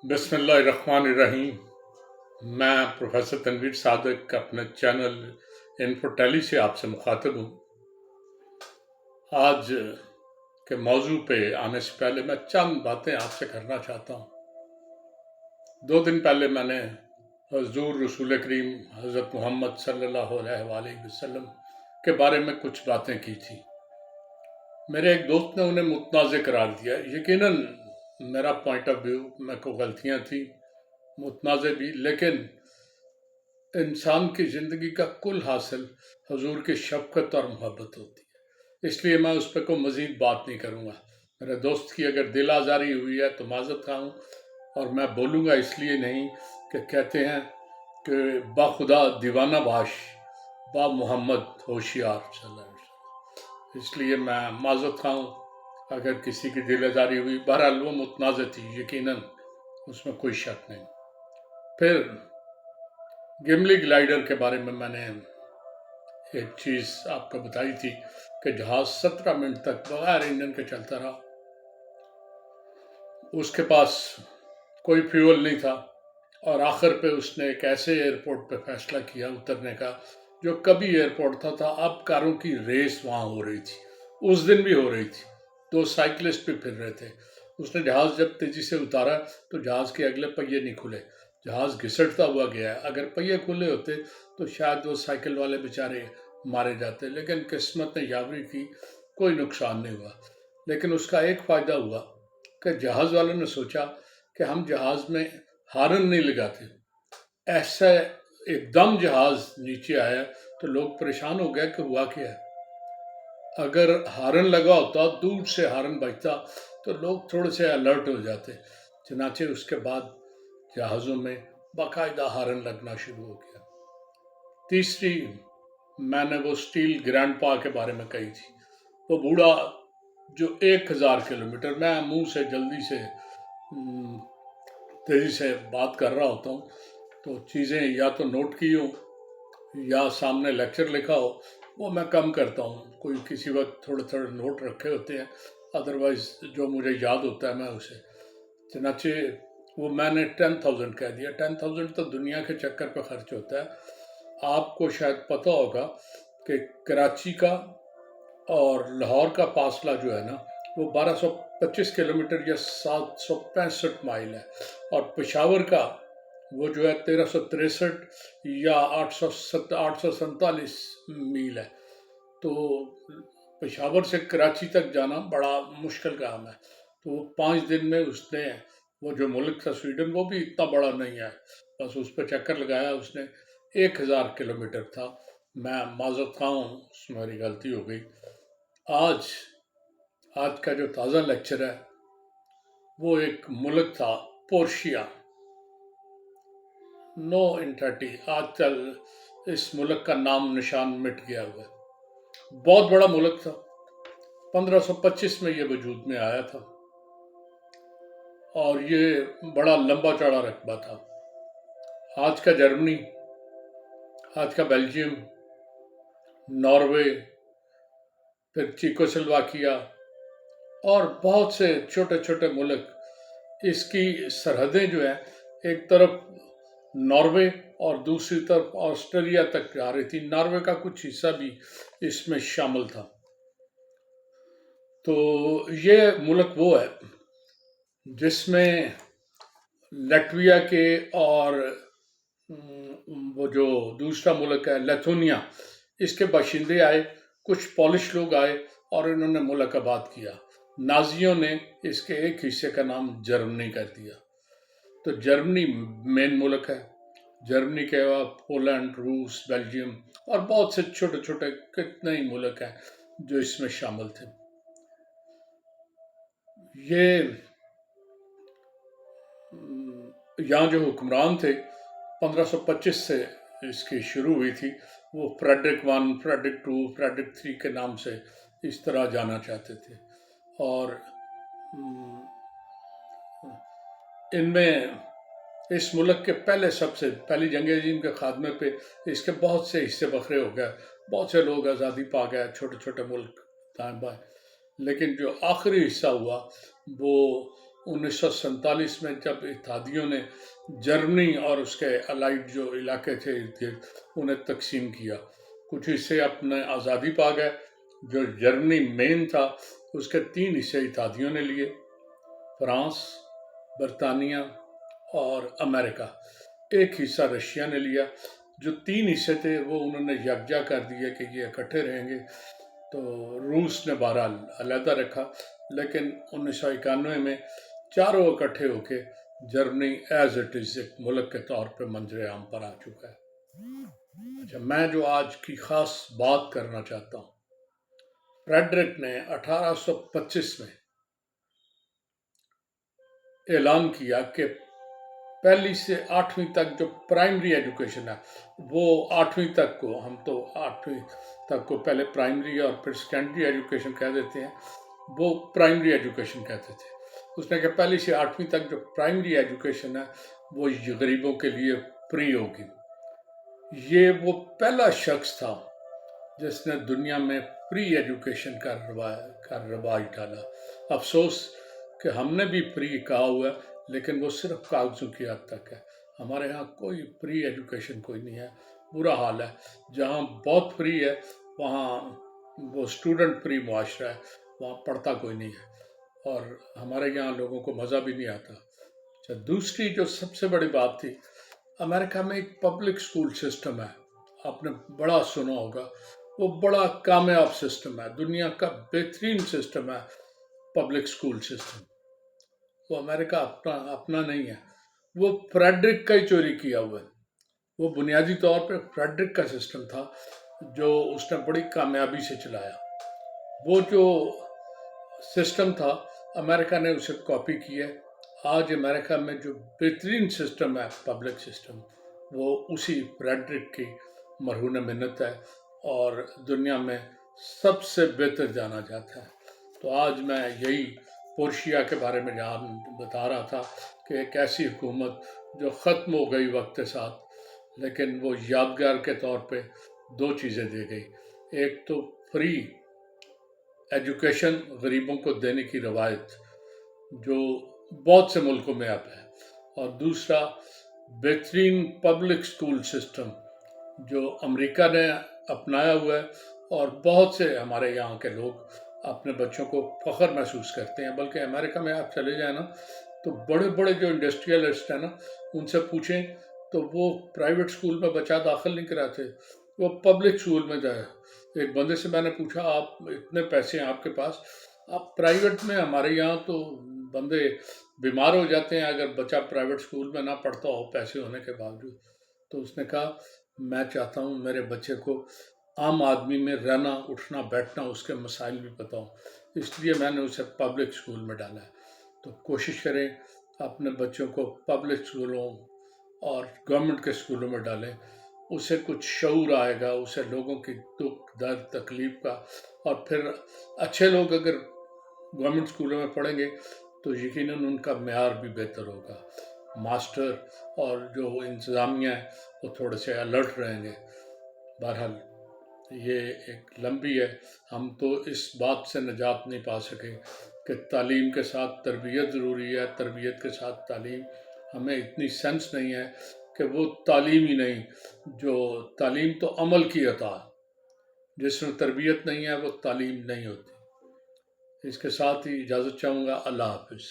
बिस्मिल्लाहिर्रहमानिर्रहीम। मैं प्रोफेसर तनवीर सादिक अपने चैनल इन्फोटेली से आपसे मुखातिब हूँ। आज के मौजू पे आने से पहले मैं चंद बातें आपसे करना चाहता हूँ। 2 दिन पहले मैंने हुज़ूर रसूल करीम हज़रत मोहम्मद सल्लल्लाहु अलैहि वसल्लम के बारे में कुछ बातें की थी। मेरे एक दोस्त ने उन्हें मुतनाज़ करार दिया। यकीनन मेरा पॉइंट ऑफ व्यू में कोई गलतियाँ थी, मुतनाज़ भी, लेकिन इंसान की ज़िंदगी का कुल हासिल हुज़ूर की शफ़क़त और मोहब्बत होती है। इसलिए मैं उस पर कोई मज़ीद बात नहीं करूँगा। मेरे दोस्त की अगर दिल आज़ारी हुई है तो माज़रत खा हूँ, और मैं बोलूँगा इसलिए नहीं कि कहते हैं कि बाखुदा दीवाना बाश बा मोहम्मद होशियार सल्लल्लाहु अलैहि वसल्लम। इसलिए मैं माज़रत खा हूँ अगर किसी की दिल आज़ारी हुई। बहरहाल वो मुतनाज़ थी, यकीनन उसमें कोई शक नहीं। फिर गिमली ग्लाइडर के बारे में मैंने एक चीज़ आपको बताई थी कि जहाज़ 17 मिनट तक बगैर इंजन के चलता रहा। उसके पास कोई फ्यूल नहीं था, और आखिर पे उसने एक ऐसे एयरपोर्ट पे फैसला किया उतरने का जो कभी एयरपोर्ट था। अब कारों की रेस वहाँ हो रही थी, उस दिन भी हो रही थी। 2 साइकिलिस्ट भी फिर रहे थे। उसने जहाज़ जब तेज़ी से उतारा तो जहाज़ के अगले पहिए नहीं खुले, जहाज़ घिसटता हुआ गया। अगर पहिए खुले होते तो शायद वो साइकिल वाले बेचारे मारे जाते, लेकिन किस्मत ने यावरी की, कोई नुकसान नहीं हुआ। लेकिन उसका एक फ़ायदा हुआ कि जहाज़ वालों ने सोचा कि हम जहाज़ में हारन नहीं लगाते। ऐसा एकदम जहाज़ नीचे आया तो लोग परेशान हो गए कि हुआ क्या है। अगर हारन लगा होता, दूर से हारन बजता, तो लोग थोड़े से अलर्ट हो जाते। चनाचे उसके बाद जहाज़ों में बाकायदा हारन लगना शुरू हो गया। तीसरी मैंने वो स्टील ग्रैंडपा के बारे में कही थी। वो बूढ़ा जो 1000 किलोमीटर, मैं मुंह से जल्दी से तेज़ी से बात कर रहा होता हूँ तो चीज़ें या तो नोट की हो या सामने लेक्चर लिखा हो, वो मैं कम करता हूँ। कोई किसी वक्त थोड़े थोड़े नोट रखे होते हैं, अदरवाइज़ जो मुझे याद होता है मैं उसे। चनाचे वो मैंने 10,000 कह दिया। 10,000 तो दुनिया के चक्कर पर खर्च होता है। आपको शायद पता होगा कि कराची का और लाहौर का फासला जो है ना, वो 1225 किलोमीटर या 765 माइल है, और पेशावर का वो जो है 1363 या 847 मील है। तो पेशावर से कराची तक जाना बड़ा मुश्किल काम है। तो वो 5 दिन में उसने, वो जो मुल्क था स्वीडन, वो भी इतना बड़ा नहीं है, बस उस पर चक्कर लगाया उसने। 1000 किलोमीटर था। मैं माज़रत खा हूँ, उसमें मेरी गलती हो गई। आज का जो ताज़ा लेक्चर है वो एक मुल्क था पोर्शिया, नो इंटरटी। आजकल इस मुल्क का नाम निशान मिट गया हुआ है। बहुत बड़ा मुल्क था, 1525 में ये वजूद में आया था, और ये बड़ा लंबा चौड़ा रकबा था। आज का जर्मनी, आज का बेल्जियम, नॉर्वे, फिर चेकोस्लोवाकिया और बहुत से छोटे छोटे मुल्क, इसकी सरहदें जो हैं, एक तरफ नॉर्वे और दूसरी तरफ ऑस्ट्रेलिया तक जा रही थी। नॉर्वे का कुछ हिस्सा भी इसमें शामिल था। तो ये मुल्क वो है जिसमें लैटविया के और वो जो दूसरा मुल्क है लिथुआनिया, इसके बाशिंदे आए, कुछ पोलिश लोग आए और इन्होंने मुल्क आबाद किया। नाजियों ने इसके एक हिस्से का नाम जर्मनी कर दिया। तो जर्मनी मेन मुल्क है। जर्मनी के अलावा पोलैंड, रूस, बेल्जियम और बहुत से छोटे छोटे कितने ही मुल्क हैं जो इसमें शामिल थे। ये यहाँ जो हुक्मरान थे, 1525 से इसकी शुरू हुई थी, वो फ्रेडरिक 1, फ्रेडरिक 2, फ्रेडरिक 3 के नाम से इस तरह जाना चाहते थे। और इनमें इस मुल्क के सबसे पहली जंग अजीम के खात्मे पे इसके बहुत से हिस्से बखरे हो गए, बहुत से लोग आज़ादी पा गए, छोटे छोटे मुल्क दाएं बाएं। लेकिन जो आखिरी हिस्सा हुआ वो 1947 میں جب اتحادیوں نے جرمنی اور اس کے الائڈ جو علاقے تھے ارد گرد انہیں تقسیم کیا، کچھ حصے اپنے آزادی پا گئے۔ جو جرمنی مین تھا اس کے 3 حصے اتحادیوں نے لیے، فرانس، برطانیہ اور امریکہ۔ ایک حصہ رشیا نے لیا۔ جو 3 حصے تھے وہ انہوں نے یکجا کر دیا کہ یہ اکٹھے رہیں گے، تو روس نے بہرحال علیحدہ رکھا، لیکن 1991 میں چاروں اکٹھے ہو کے جرمنی ایز اٹ از ایک ملک کے طور پہ منظر عام پر آ چکا ہے۔ اچھا، میں جو آج کی خاص بات کرنا چاہتا ہوں، فریڈرک نے 1825 میں اعلان کیا کہ 1 سے 8ویں تک جو پرائمری ایجوکیشن ہے وہ 8ویں تک کو، ہم تو 8ویں تک کو پہلے پرائمری اور پھر سیکنڈری ایجوکیشن کہہ دیتے ہیں، وہ پرائمری ایجوکیشن کہتے تھے۔ اس نے کہا 1 سے 8ویں تک جو پرائمری ایجوکیشن ہے وہ غریبوں کے لیے فری ہوگی۔ یہ وہ پہلا شخص تھا جس نے دنیا میں فری ایجوکیشن کا رواج ڈالا۔ افسوس کہ ہم نے بھی فری کہا ہوا ہے، لیکن وہ صرف کاغذوں کی حد تک ہے۔ ہمارے ہاں کوئی فری ایجوکیشن کوئی نہیں ہے، برا حال ہے۔ جہاں بہت فری ہے وہاں وہ اسٹوڈنٹ فری معاشرہ ہے، وہاں پڑھتا کوئی نہیں ہے، اور ہمارے یہاں لوگوں کو مزہ بھی نہیں آتا۔ اچھا، دوسری جو سب سے بڑی بات تھی، امریکہ میں ایک پبلک سکول سسٹم ہے، آپ نے بڑا سنا ہوگا، وہ بڑا کامیاب سسٹم ہے، دنیا کا بہترین سسٹم ہے پبلک سکول سسٹم۔ وہ امریکہ اپنا نہیں ہے، وہ فریڈرک کا ہی چوری کیا ہوا ہے۔ وہ بنیادی طور پہ فریڈرک کا سسٹم تھا جو اس نے بڑی کامیابی سے چلایا۔ وہ جو سسٹم تھا امریکہ نے اسے کاپی کیا ہے۔ آج امریکہ میں جو بہترین سسٹم ہے پبلک سسٹم، وہ اسی فریڈرک کی مرہون منت ہے اور دنیا میں سب سے بہتر جانا جاتا ہے۔ تو آج میں یہی پورشیا کے بارے میں بتا رہا تھا کہ ایک ایسی حکومت جو ختم ہو گئی وقت کے ساتھ، لیکن وہ یادگار کے طور پہ 2 چیزیں دے گئی۔ ایک تو فری ایجوکیشن غریبوں کو دینے کی روایت جو بہت سے ملکوں میں اب ہے، اور دوسرا بہترین پبلک سکول سسٹم جو امریکہ نے اپنایا ہوا ہے، اور بہت سے ہمارے یہاں کے لوگ اپنے بچوں کو فخر محسوس کرتے ہیں۔ بلکہ امریکہ میں آپ چلے جائیں نا تو بڑے بڑے جو انڈسٹریلسٹ ہیں نا، ان سے پوچھیں تو وہ پرائیویٹ سکول میں بچہ داخل نہیں کراتے، وہ پبلک سکول میں جائے۔ ایک بندے سے میں نے پوچھا، آپ اتنے پیسے ہیں آپ کے پاس، آپ پرائیویٹ میں، ہمارے یہاں تو بندے بیمار ہو جاتے ہیں اگر بچہ پرائیویٹ سکول میں نہ پڑھتا ہو پیسے ہونے کے باوجود۔ تو اس نے کہا، میں چاہتا ہوں میرے بچے کو عام آدمی میں رہنا، اٹھنا، بیٹھنا، اس کے مسائل بھی پتہ ہوں، اس لیے میں نے اسے پبلک سکول میں ڈالا ہے۔ تو کوشش کریں اپنے بچوں کو پبلک سکولوں اور گورنمنٹ کے سکولوں میں ڈالیں، اسے کچھ شعور آئے گا، اسے لوگوں کی دکھ درد تکلیف کا، اور پھر اچھے لوگ اگر گورنمنٹ سکولوں میں پڑھیں گے تو یقیناً ان کا معیار بھی بہتر ہوگا، ماسٹر اور جو انتظامیہ ہے وہ تھوڑے سے الرٹ رہیں گے۔ بہرحال یہ ایک لمبی ہے، ہم تو اس بات سے نجات نہیں پا سکے کہ تعلیم کے ساتھ تربیت ضروری ہے، تربیت کے ساتھ تعلیم۔ ہمیں اتنی سینس نہیں ہے کہ وہ تعلیم ہی نہیں، جو تعلیم تو عمل کی عطا ہے، جس میں تربیت نہیں ہے وہ تعلیم نہیں ہوتی۔ اس کے ساتھ ہی اجازت چاہوں گا، اللہ حافظ۔